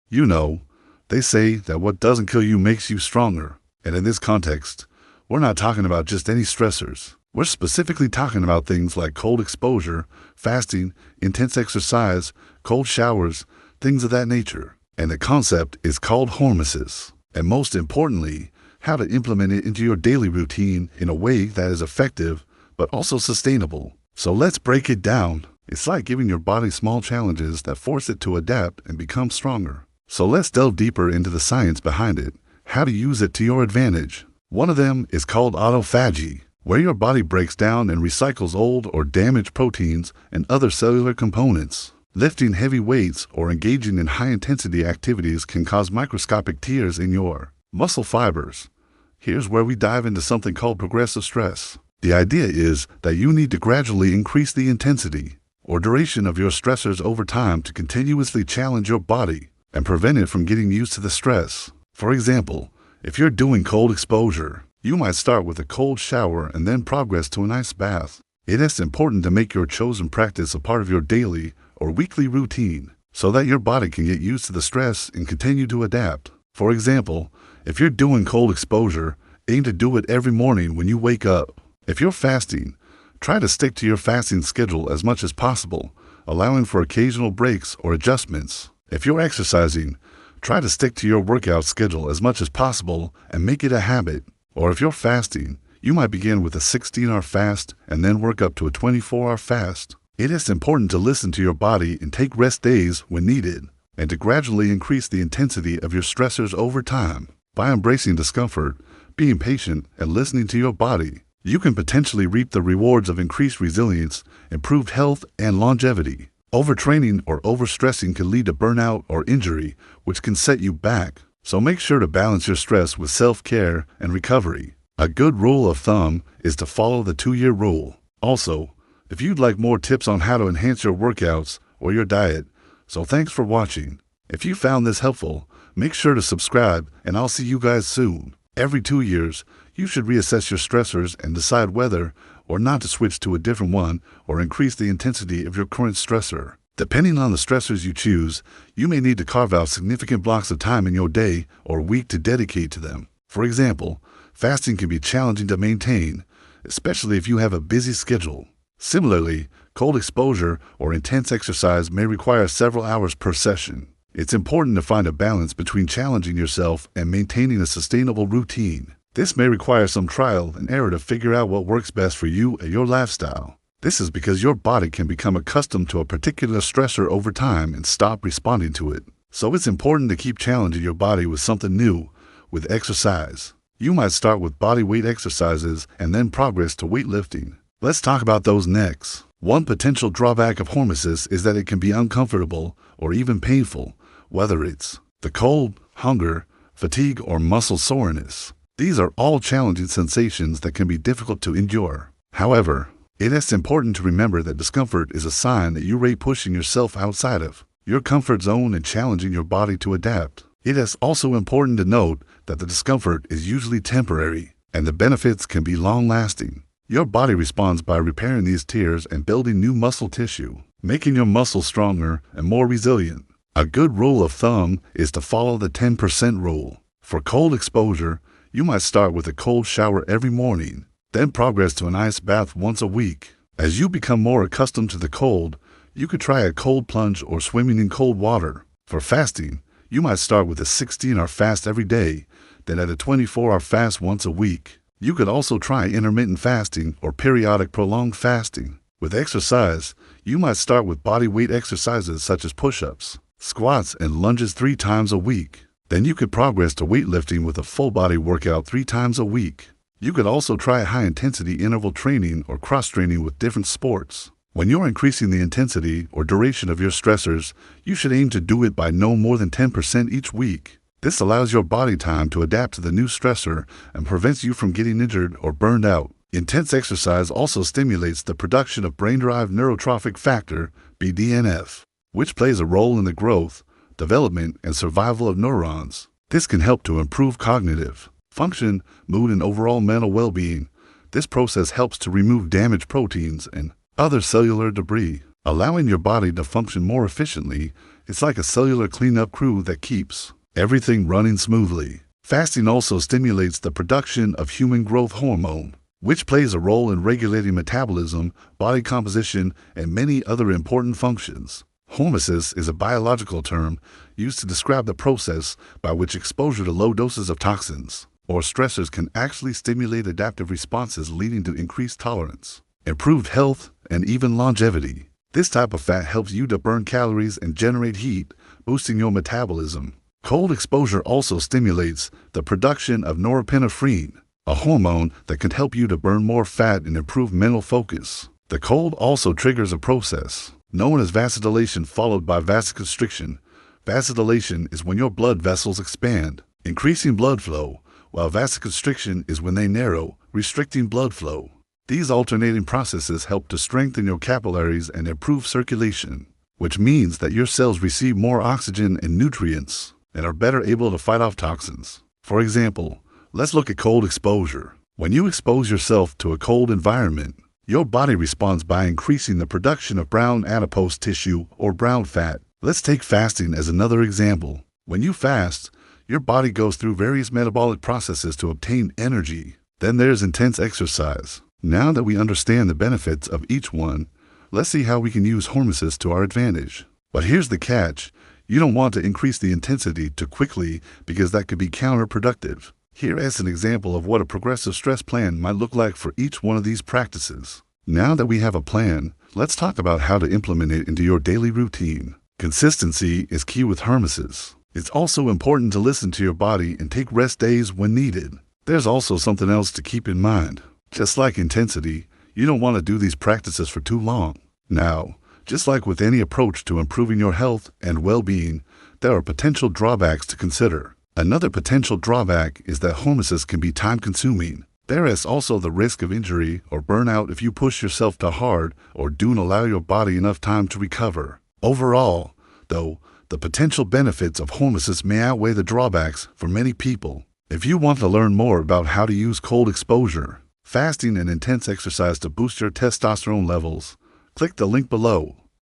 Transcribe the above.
You know, they say that what doesn't kill you makes you stronger. And in this context, we're not talking about just any stressors. We're specifically talking about things like cold exposure, fasting, intense exercise, cold showers, things of that nature. And the concept is called hormesis. And most importantly, how to implement it into your daily routine in a way that is effective, but also sustainable. So let's break it down. It's like giving your body small challenges that force it to adapt and become stronger. So let's delve deeper into the science behind it, how to use it to your advantage. One of them is called autophagy, where your body breaks down and recycles old or damaged proteins and other cellular components. Lifting heavy weights or engaging in high-intensity activities can cause microscopic tears in your muscle fibers. Here's where we dive into something called progressive stress. The idea is that you need to gradually increase the intensity or duration of your stressors over time to continuously challenge your body and prevent it from getting used to the stress. For example, if you're doing cold exposure, you might start with a cold shower and then progress to an ice bath. It is important to make your chosen practice a part of your daily or weekly routine so that your body can get used to the stress and continue to adapt. For example, if you're doing cold exposure, aim to do it every morning when you wake up. If you're fasting, try to stick to your fasting schedule as much as possible, allowing for occasional breaks or adjustments. If you're exercising, try to stick to your workout schedule as much as possible and make it a habit. Or if you're fasting, you might begin with a 16-hour fast and then work up to a 24-hour fast. It is important to listen to your body and take rest days when needed, and to gradually increase the intensity of your stressors over time. By embracing discomfort, being patient, and listening to your body, you can potentially reap the rewards of increased resilience, improved health, and longevity. Overtraining or overstressing can lead to burnout or injury, which can set you back. So make sure to balance your stress with self-care and recovery. A good rule of thumb is to follow the 2-year rule. Also, if you'd like more tips on how to enhance your workouts or your diet, so thanks for watching. If you found this helpful, make sure to subscribe and I'll see you guys soon. Every 2 years, you should reassess your stressors and decide whether or not to switch to a different one or increase the intensity of your current stressor. Depending on the stressors you choose, you may need to carve out significant blocks of time in your day or week to dedicate to them. For example, fasting can be challenging to maintain, especially if you have a busy schedule. Similarly, cold exposure or intense exercise may require several hours per session. It's important to find a balance between challenging yourself and maintaining a sustainable routine. This may require some trial and error to figure out what works best for you and your lifestyle. This is because your body can become accustomed to a particular stressor over time and stop responding to it. So it's important to keep challenging your body with something new, with exercise. You might start with body weight exercises and then progress to weightlifting. Let's talk about those next. One potential drawback of hormesis is that it can be uncomfortable or even painful, whether it's the cold, hunger, fatigue, or muscle soreness. These are all challenging sensations that can be difficult to endure. However, it is important to remember that discomfort is a sign that you're pushing yourself outside of your comfort zone and challenging your body to adapt. It is also important to note that the discomfort is usually temporary, and the benefits can be long-lasting. Your body responds by repairing these tears and building new muscle tissue, making your muscles stronger and more resilient. A good rule of thumb is to follow the 10% rule. For cold exposure, you might start with a cold shower every morning, then progress to an ice bath once a week. As you become more accustomed to the cold, you could try a cold plunge or swimming in cold water. For fasting, you might start with a 16-hour fast every day, then at a 24-hour fast once a week. You could also try intermittent fasting or periodic prolonged fasting. With exercise, you might start with body weight exercises such as push-ups, squats, and lunges 3 times a week. Then you could progress to weightlifting with a full body workout 3 times a week. You could also try high-intensity interval training or cross-training with different sports. When you're increasing the intensity or duration of your stressors, you should aim to do it by no more than 10% each week. This allows your body time to adapt to the new stressor and prevents you from getting injured or burned out. Intense exercise also stimulates the production of brain-derived neurotrophic factor, BDNF, which plays a role in the growth, development, and survival of neurons. This can help to improve cognitive function, mood, and overall mental well-being. This process helps to remove damaged proteins and other cellular debris, allowing your body to function more efficiently It's like a cellular cleanup crew that keeps everything running smoothly. Fasting also stimulates the production of human growth hormone, which plays a role in regulating metabolism, body composition, and many other important functions. Hormesis is a biological term used to describe the process by which exposure to low doses of toxins or stressors can actually stimulate adaptive responses leading to increased tolerance, improved health, and even longevity. This type of fat helps you to burn calories and generate heat, boosting your metabolism. Cold exposure also stimulates the production of norepinephrine, a hormone that can help you to burn more fat and improve mental focus. The cold also triggers a process known as vasodilation followed by vasoconstriction. Vasodilation is when your blood vessels expand, increasing blood flow, while vasoconstriction is when they narrow, restricting blood flow. These alternating processes help to strengthen your capillaries and improve circulation, which means that your cells receive more oxygen and nutrients and are better able to fight off toxins. For example, let's look at cold exposure. When you expose yourself to a cold environment, your body responds by increasing the production of brown adipose tissue or brown fat. Let's take fasting as another example. When you fast, your body goes through various metabolic processes to obtain energy. Then there's intense exercise. Now that we understand the benefits of each one, let's see how we can use hormesis to our advantage. But here's the catch. You don't want to increase the intensity too quickly because that could be counterproductive. Here is an example of what a progressive stress plan might look like for each one of these practices. Now that we have a plan, let's talk about how to implement it into your daily routine. Consistency is key with hormesis. It's also important to listen to your body and take rest days when needed. There's also something else to keep in mind. Just like intensity, you don't want to do these practices for too long. Now, just like with any approach to improving your health and well-being, there are potential drawbacks to consider. Another potential drawback is that hormesis can be time-consuming. There is also the risk of injury or burnout if you push yourself too hard or don't allow your body enough time to recover. Overall, though, the potential benefits of hormesis may outweigh the drawbacks for many people. If you want to learn more about how to use cold exposure, fasting, and intense exercise to boost your testosterone levels, click the link below.